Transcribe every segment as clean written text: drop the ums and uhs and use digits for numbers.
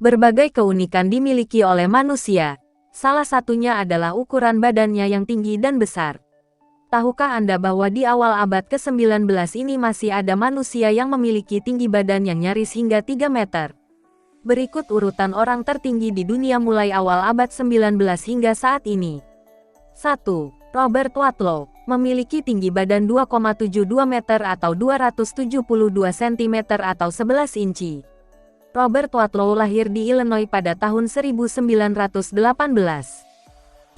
Berbagai keunikan dimiliki oleh manusia. Salah satunya adalah ukuran badannya yang tinggi dan besar. Tahukah Anda bahwa di awal abad ke-19 ini masih ada manusia yang memiliki tinggi badan yang nyaris hingga 3 meter? Berikut urutan orang tertinggi di dunia mulai awal abad 19 hingga saat ini. 1. Robert Wadlow, memiliki tinggi badan 2,72 meter atau 272 cm atau 11 inci. Robert Wadlow lahir di Illinois pada tahun 1918.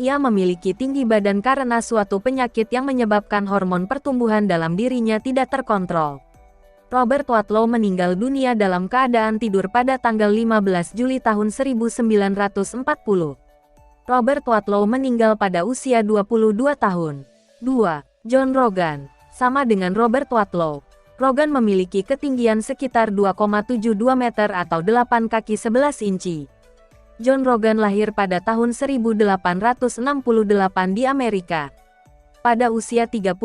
Ia memiliki tinggi badan karena suatu penyakit yang menyebabkan hormon pertumbuhan dalam dirinya tidak terkontrol. Robert Wadlow meninggal dunia dalam keadaan tidur pada tanggal 15 Juli tahun 1940. Robert Wadlow meninggal pada usia 22 tahun. 2. John Rogan. Sama dengan Robert Wadlow, Rogan memiliki ketinggian sekitar 2,72 meter atau 8 kaki 11 inci. John Rogan lahir pada tahun 1868 di Amerika. Pada usia 37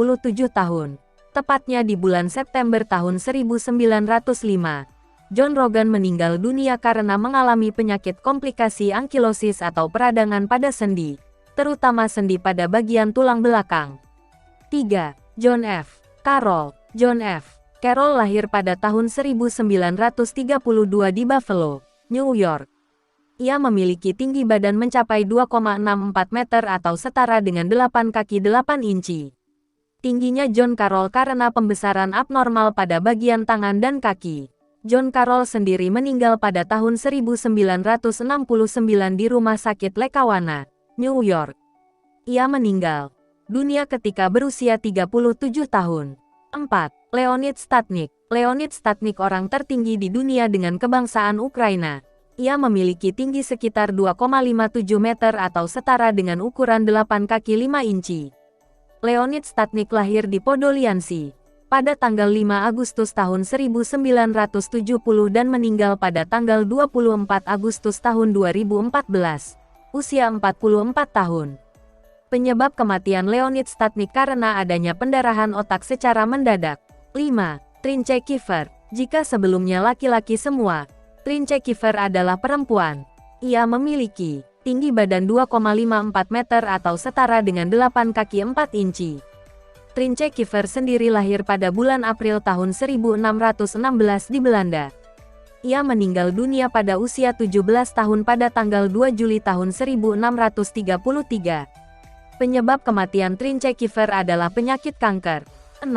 tahun, tepatnya di bulan September tahun 1905, John Rogan meninggal dunia karena mengalami penyakit komplikasi ankilosis atau peradangan pada sendi, terutama sendi pada bagian tulang belakang. 3. John F. Carroll. John F. Carroll lahir pada tahun 1932 di Buffalo, New York. Ia memiliki tinggi badan mencapai 2,64 meter atau setara dengan 8 kaki 8 inci. Tingginya John Carroll karena pembesaran abnormal pada bagian tangan dan kaki. John Carroll sendiri meninggal pada tahun 1969 di Rumah Sakit Lackawanna, New York. Ia meninggal dunia ketika berusia 37 tahun. 4. Leonid Statnik. Leonid Statnik orang tertinggi di dunia dengan kebangsaan Ukraina. Ia memiliki tinggi sekitar 2,57 meter atau setara dengan ukuran 8 kaki 5 inci. Leonid Statnik lahir di Podolyansi pada tanggal 5 Agustus tahun 1970 dan meninggal pada tanggal 24 Agustus tahun 2014, usia 44 tahun. Penyebab kematian Leonid Statnik karena adanya pendarahan otak secara mendadak. 5. Trince Kiefer. Jika sebelumnya laki-laki semua, Trince Kiefer adalah perempuan. Ia memiliki tinggi badan 2,54 meter atau setara dengan 8 kaki 4 inci. Trince Kiefer sendiri lahir pada bulan April tahun 1616 di Belanda. Ia meninggal dunia pada usia 17 tahun pada tanggal 2 Juli tahun 1633. Penyebab kematian Trince Kiefer adalah penyakit kanker. 6.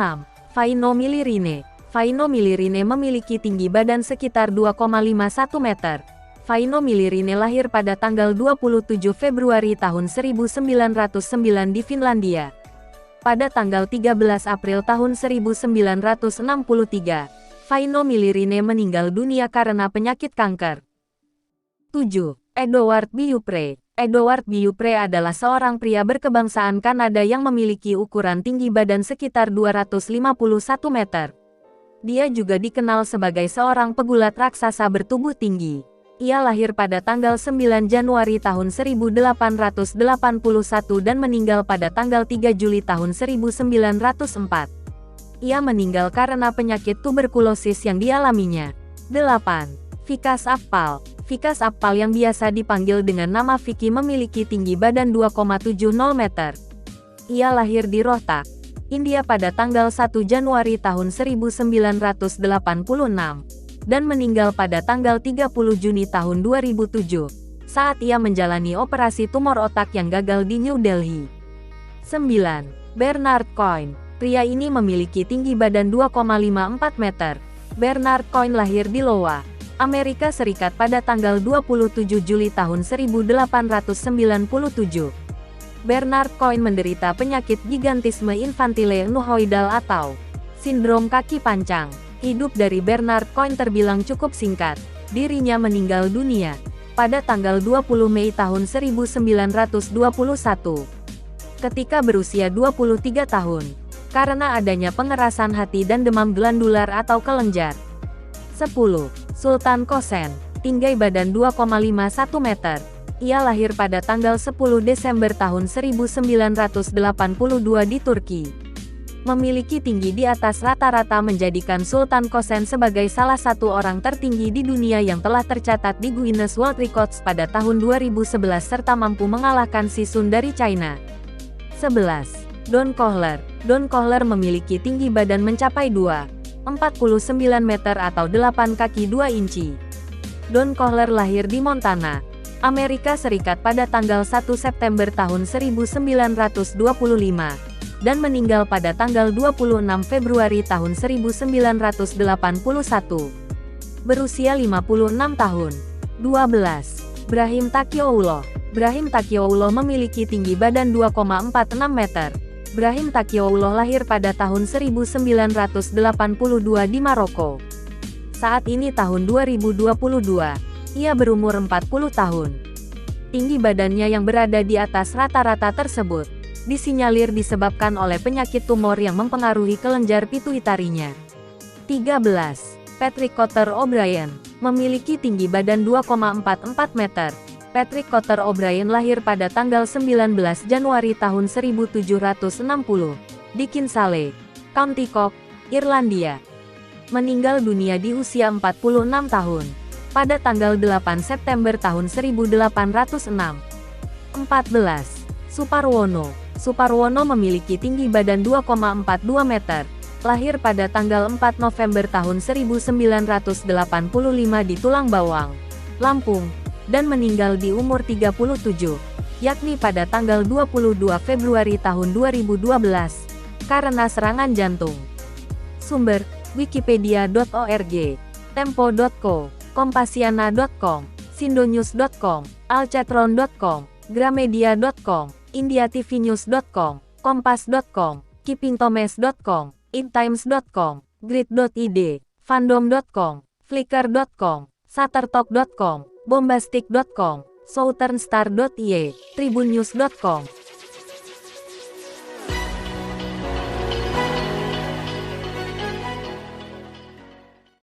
Vaino Milirine. Vaino Milirine memiliki tinggi badan sekitar 2,51 meter. Vaino Milirine lahir pada tanggal 27 Februari tahun 1909 di Finlandia. Pada tanggal 13 April tahun 1963, Vaino Milirine meninggal dunia karena penyakit kanker. 7. Edward Beaupre. Edward Beaupre adalah seorang pria berkebangsaan Kanada yang memiliki ukuran tinggi badan sekitar 251 meter. Dia juga dikenal sebagai seorang pegulat raksasa bertubuh tinggi. Ia lahir pada tanggal 9 Januari tahun 1881 dan meninggal pada tanggal 3 Juli tahun 1904. Ia meninggal karena penyakit tuberkulosis yang dialaminya. 8. Vikas Apfal. Vikas Apfal yang biasa dipanggil dengan nama Vicky memiliki tinggi badan 2,70 meter. Ia lahir di Rohtak, India pada tanggal 1 Januari tahun 1986 dan meninggal pada tanggal 30 Juni tahun 2007 saat ia menjalani operasi tumor otak yang gagal di New Delhi. 9. Bernard Coin. Pria ini memiliki tinggi badan 2,54 meter. Bernard Coin lahir di Iowa, Amerika Serikat pada tanggal 27 Juli tahun 1897. Bernard Coin menderita penyakit gigantisme infantile nuhoidal atau sindrom kaki pancang. Hidup dari Bernard Coin terbilang cukup singkat. Dirinya meninggal dunia pada tanggal 20 Mei tahun 1921 ketika berusia 23 tahun karena adanya pengerasan hati dan demam glandular atau kelenjar. 10. Sultan Kosen. Tinggi badan 2,51 meter. Ia lahir pada tanggal 10 Desember tahun 1982 di Turki. Memiliki tinggi di atas rata-rata menjadikan Sultan Kosen sebagai salah satu orang tertinggi di dunia yang telah tercatat di Guinness World Records pada tahun 2011 serta mampu mengalahkan Si Sun dari China. 11. Don Kohler. Don Kohler memiliki tinggi badan mencapai 2,49 meter atau 8 kaki 2 inci. Don Kohler lahir di Montana, Amerika Serikat pada tanggal 1 September tahun 1925. Dan meninggal pada tanggal 26 Februari tahun 1981. Berusia 56 tahun. 12. Brahim Taqiouloh. Brahim Taqiouloh memiliki tinggi badan 2,46 meter. Brahim Taqiouloh lahir pada tahun 1982 di Maroko. Saat ini tahun 2022, ia berumur 40 tahun. Tinggi badannya yang berada di atas rata-rata tersebut disinyalir disebabkan oleh penyakit tumor yang mempengaruhi kelenjar pituitarinya. 13. Patrick Cotter O'Brien memiliki tinggi badan 2,44 meter. Patrick Cotter O'Brien lahir pada tanggal 19 Januari tahun 1760 di Kinsale, County Cork, Irlandia. Meninggal dunia di usia 46 tahun pada tanggal 8 September tahun 1806. 14. Suparwono. Suparwono memiliki tinggi badan 2,42 meter. Lahir pada tanggal 4 November tahun 1985 di Tulang Bawang, Lampung, dan meninggal di umur 37, yakni pada tanggal 22 Februari tahun 2012, karena serangan jantung. Sumber: wikipedia.org, tempo.co, kompasiana.com, sindonews.com, alcatron.com, gramedia.com, indiatv-news.com, kompas.com, keepingthomas.com, idtimes.com, grid.id, fandom.com, flickr.com, shutterstock.com, bombastic.com, southernstar.ie, tribunnews.com.